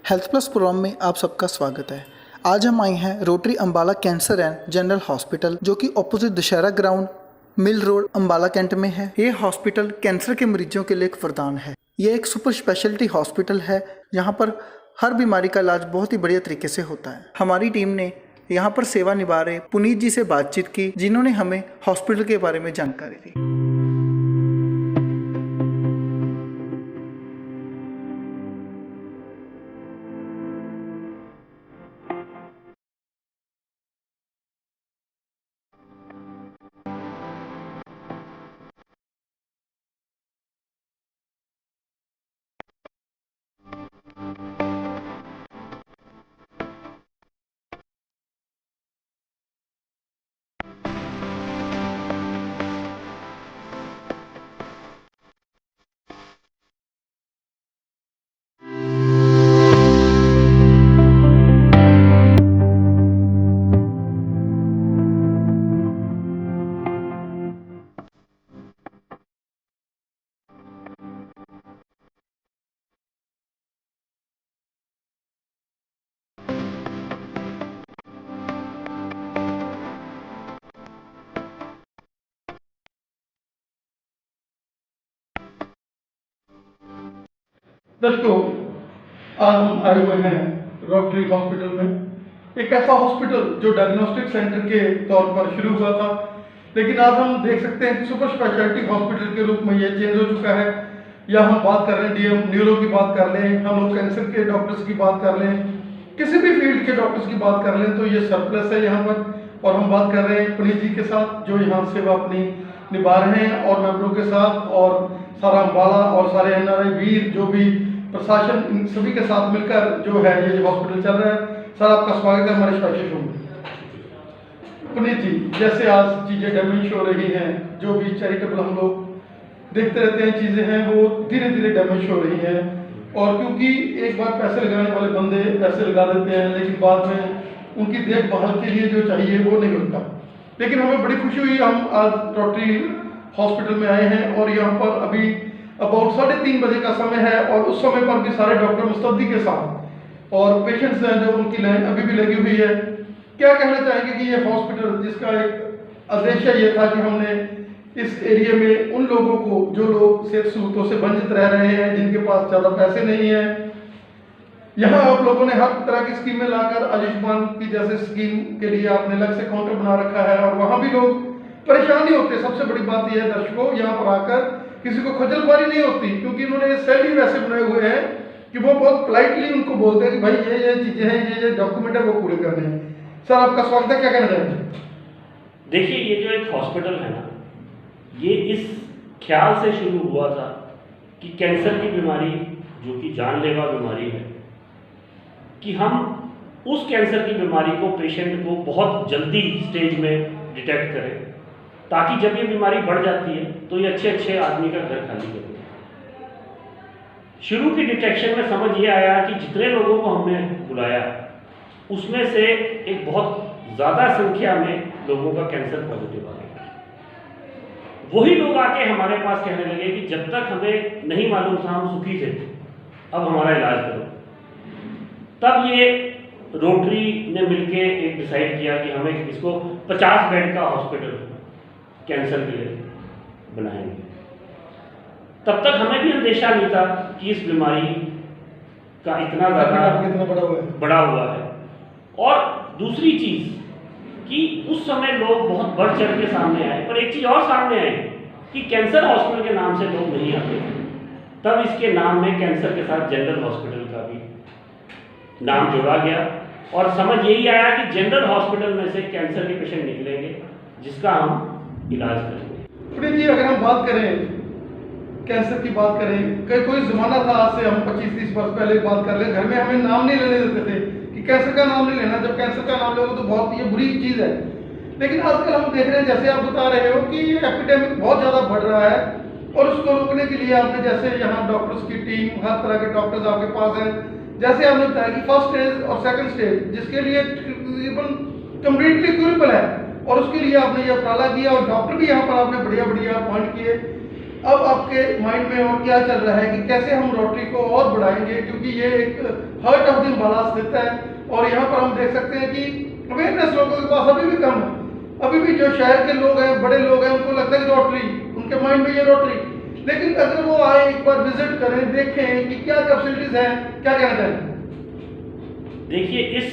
Health plus programme में आप सबका स्वागत है। आज हम आए हैं Rotary Ambala cancer and general hospital, जो कि opposite Dussehra ground mill road Ambala Cantt में है। ये हॉस्पिटल कैंसर के मरीजों के लिए एक वरदान है। यह एक सुपर स्पेशलिटी हॉस्पिटल है, यहाँ पर हर बीमारी का इलाज बहुत ही बढ़िया तरीके से होता है। हमारी टीम ने यहाँ पर सेवा निभा रहे पुनीत जी से बातचीत की, जिन्होंने हमें हॉस्पिटल के बारे में जानकारी दी। दोस्तों, आज हम आए हुए हैं रोटरी हॉस्पिटल में। एक ऐसा हॉस्पिटल जो डायग्नोस्टिक सेंटर के तौर पर शुरू हुआ था, लेकिन आज हम देख सकते हैं कि सुपर स्पेशलिटी हॉस्पिटल के रूप में ये चेंज हो चुका है। या हम बात कर रहे हैं डीएम न्यूरो की बात कर लें, हम लोग कैंसर के डॉक्टर्स की बात कर लें, किसी भी फील्ड के डॉक्टर्स की बात कर लें, तो ये सरप्लस है यहाँ पर। और हम बात कर रहे हैं पुनीत जी के साथ, जो यहाँ सेवा अपनी निभा रहे हैं, और मेंबरों के साथ, और सारा अंबाला और सारे एनआरआई वीर, जो भी प्रशासन, इन सभी के साथ मिलकर जो है ये हॉस्पिटल चल रहा है। सर, आपका स्वागत है हमारे स्पेशल शो में। पुनीत जी, जैसे आज चीज़ें डैमेज हो रही हैं, जो भी चैरिटेबल हम लोग देखते रहते हैं चीज़ें हैं, वो धीरे धीरे डैमेज हो रही हैं। और क्योंकि एक बार पैसे लगाने वाले बंदे पैसे लगा देते हैं, लेकिन बाद में उनकी देखभाल के लिए जो चाहिए वो नहीं होता। लेकिन हमें बड़ी खुशी हुई, हम आज रोटरी हॉस्पिटल में आए हैं, और यहाँ पर अभी अबाउट 3:30 बजे का समय है, और उस समय पर भी सारे डॉक्टर मुस्तैदी के साथ, और पेशेंट्स हैं जो उनकी लाइन अभी भी लगी हुई है। क्या कहना चाहेंगे कि ये हॉस्पिटल, जिसका एक उद्देश्य ये था कि हमने इस एरिया में उन लोगों को, जो लोग सेहत सहूलतों से वंचित रह रहे हैं, जिनके पास ज़्यादा पैसे नहीं हैं, यहाँ आप लोगों ने हर तरह की स्कीमें लाकर, आयुष्मान की जैसे स्कीम के लिए आपने अलग से काउंटर बना रखा है, और वहाँ भी लोग परेशान नहीं होते। सबसे बड़ी बात यह है दर्शकों, यहाँ पर आकर किसी को खजलख्वारी नहीं होती, क्योंकि इन्होंने ये सेल ही वैसे बनाए हुए हैं कि वो बहुत पोलाइटली उनको बोलते हैं कि भाई ये चीज़ें हैं, ये डॉक्यूमेंट है, वो पूरे करने हैं। सर, आपका स्वागत है, क्या कहना चाहेंगे? देखिए, ये जो एक हॉस्पिटल है ना, ये इस ख्याल से शुरू हुआ था कि कैंसर की बीमारी, जो कि जानलेवा बीमारी है, कि हम उस कैंसर की बीमारी को, पेशेंट को बहुत जल्दी स्टेज में डिटेक्ट करें, ताकि जब ये बीमारी बढ़ जाती है तो ये अच्छे आदमी का घर खाली कर दे। शुरू की डिटेक्शन में समझ ये आया कि जितने लोगों को हमने बुलाया, उसमें से एक बहुत ज़्यादा संख्या में लोगों का कैंसर पॉजिटिव आ गया। वही लोग आके हमारे पास कहने लगे कि जब तक हमें नहीं मालूम था, हम सुखी थे, अब हमारा इलाज करो। तब ये रोटरी ने मिलके एक डिसाइड किया कि हमें इसको 50 बेड का हॉस्पिटल कैंसर के लिए बनाएंगे। तब तक हमें भी अंदेशा नहीं था कि इस बीमारी का इतना ज़्यादा बड़ा हुआ है। और दूसरी चीज़ कि उस समय लोग बहुत बढ़ चढ़ के सामने आए, पर एक चीज़ और सामने आई कि कैंसर हॉस्पिटल के नाम से लोग नहीं आते थे। तब इसके नाम में कैंसर के साथ जनरल हॉस्पिटल का भी नाम जोड़ा गया, और समझ यही आया कि जनरल हॉस्पिटल में से कैंसर के पेशेंट निकलेंगे, जिसका हम इलाज करेंगे। पुनीत जी, अगर हम बात करें कैंसर की, बात करें, कोई ज़माना था, आज से हम 25-30 वर्ष पहले बात कर लें, घर में हमें नाम नहीं लेने देते थे कि कैंसर का नाम नहीं लेना। जब कैंसर का नाम लोगे तो बहुत ये बुरी चीज़ है। लेकिन आजकल हम देख रहे हैं, जैसे आप बता रहे हो, कि ये एपिडेमिक बहुत ज़्यादा बढ़ रहा है, और उसको रोकने के लिए आपने, जैसे यहाँ डॉक्टर्स की टीम, हर तरह के डॉक्टर्स आपके पास हैं, जैसे आपने बताया कि फर्स्ट स्टेज और सेकंड स्टेज, जिसके लिए तकरीबन कम्प्लीटली क्यूरेबल है, और उसके लिए आपने ये उपराला किया, और डॉक्टर भी यहाँ पर आपने बढ़िया अपॉइंट किए। अब आपके माइंड में और क्या चल रहा है कि कैसे हम रोटरी को और बढ़ाएंगे, क्योंकि ये एक हार्ट ऑफ द अम्बाला स्थित है और यहाँ पर हम देख सकते हैं कि अवेयरनेस लोगों के पास अभी भी कम है। अभी भी जो शहर के लोग हैं, बड़े लोग हैं, उनको लगता है कि रोटरी, उनके माइंड में ये रोटरी, लेकिन अगर वो आए एक बार विजिट करें, देखें कि क्या क्या फैसिलिटीज हैं, क्या कहना चाहेंगे? देखिए, इस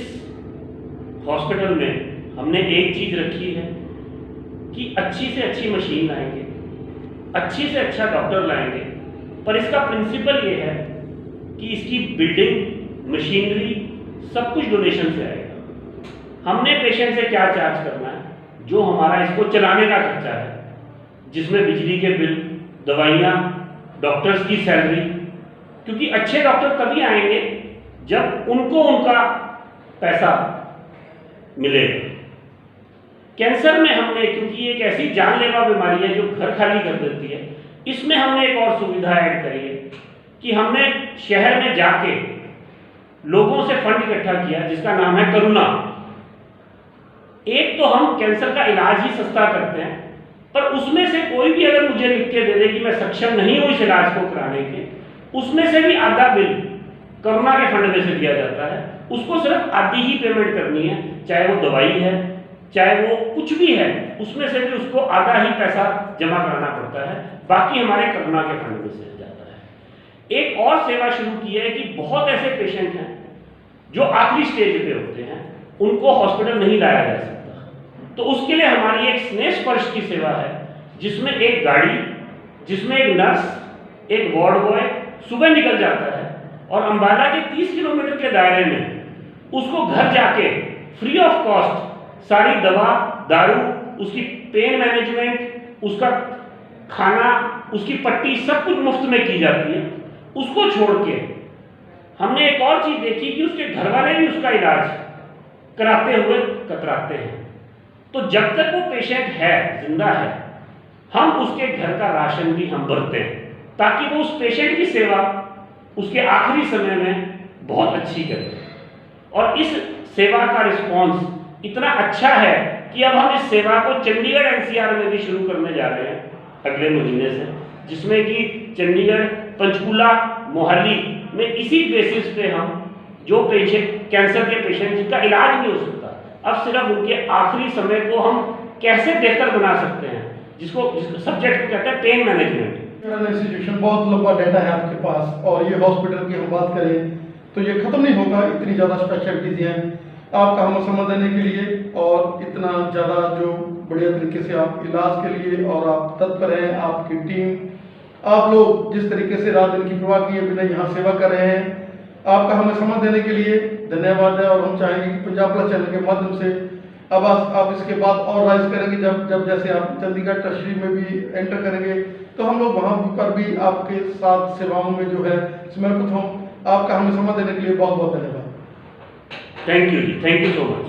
हॉस्पिटल में हमने एक चीज रखी है कि अच्छी से अच्छी मशीन लाएंगे, अच्छी से अच्छा डॉक्टर लाएंगे, पर इसका प्रिंसिपल ये है कि इसकी बिल्डिंग, मशीनरी सब कुछ डोनेशन से आएगा। हमने पेशेंट से क्या चार्ज करना है? जो हमारा इसको चलाने का खर्चा है, जिसमें बिजली के बिल, दवाइयाँ, डॉक्टर्स की सैलरी, क्योंकि अच्छे डॉक्टर तभी आएंगे जब उनको उनका पैसा मिलेगा। कैंसर में हमने, क्योंकि ये एक ऐसी जानलेवा बीमारी है जो घर खाली कर देती है, इसमें हमने एक और सुविधा ऐड करी है कि हमने शहर में जाके लोगों से फंड इकट्ठा किया जिसका नाम है करुणा। एक तो हम कैंसर का इलाज ही सस्ता करते हैं, पर उसमें से कोई भी अगर मुझे लिख के दे दे कि मैं सक्षम नहीं हूं इस इलाज को कराने के, उसमें से भी आधा बिल करुणा के फंड में से दिया जाता है। उसको सिर्फ आधी ही पेमेंट करनी है, चाहे वो दवाई है, चाहे वो कुछ भी है, उसमें से भी उसको आधा ही पैसा जमा कराना पड़ता है, बाकी हमारे करुणा के फंड में से जाता है। एक और सेवा शुरू की है कि बहुत ऐसे पेशेंट हैं जो आखिरी स्टेज पे होते हैं, उनको हॉस्पिटल नहीं लाया जा सकता, तो उसके लिए हमारी एक स्नेह स्पर्श की सेवा है, जिसमें एक गाड़ी, जिसमें एक नर्स, एक वार्ड बॉय सुबह निकल जाता है और अम्बाला के 30 किलोमीटर के दायरे में उसको घर जाके फ्री ऑफ कॉस्ट सारी दवा, दारू, उसकी पेन मैनेजमेंट, उसका खाना, उसकी पट्टी सब कुछ मुफ्त में की जाती है। उसको छोड़ के हमने एक और चीज देखी कि उसके घर वाले भी उसका इलाज कराते हुए कतराते हैं। तो जब तक वो पेशेंट है, जिंदा है, हम उसके घर का राशन भी हम भरते हैं ताकि वो उस पेशेंट की सेवा उसके आखिरी समय में बहुत अच्छी करे। और इस सेवा का रिस्पॉन्स इतना अच्छा है कि अब हम इस सेवा को चंडीगढ़ एनसीआर में भी शुरू करने जा रहे हैं अगले महीने से, जिसमें कि चंडीगढ़, पंचकूला, मोहाली में इसी बेसिस पे हम जो पेशेंट, कैंसर के पेशेंट जिनका इलाज नहीं हो सकता, अब सिर्फ उनके आखिरी समय को हम कैसे बेहतर बना सकते हैं, जिसको सब्जेक्ट को कहते हैं पेन मैनेजमेंट। इंस्टीट्यूशन, बहुत लंबा डाटा है आपके पास, और ये हॉस्पिटल की हम बात करें तो ये खत्म नहीं होगा, इतनी ज़्यादा स्पेशलिटीज़ हैं। आपका हम समय देने के लिए और इतना ज़्यादा जो बढ़िया तरीके से आप इलाज के लिए और आप तत्पर हैं, आपकी टीम, आप लोग जिस तरीके से रात दिन की परवाह किए बिना यहाँ सेवा कर रहे हैं, आपका हमें समय देने के लिए धन्यवाद है। और हम चाहेंगे कि पंजाब प्लस चैनल के माध्यम से अब आप इसके बाद और राइज करेंगे, जब जैसे आप चंडीगढ़ ट्रस्टी में भी एंटर करेंगे तो हम लोग वहाँ पर भी आपके साथ सेवाओं में जो है समर्पित हों। आपका हमें समय देने के लिए बहुत बहुत धन्यवाद। Thank you ji, thank you so much.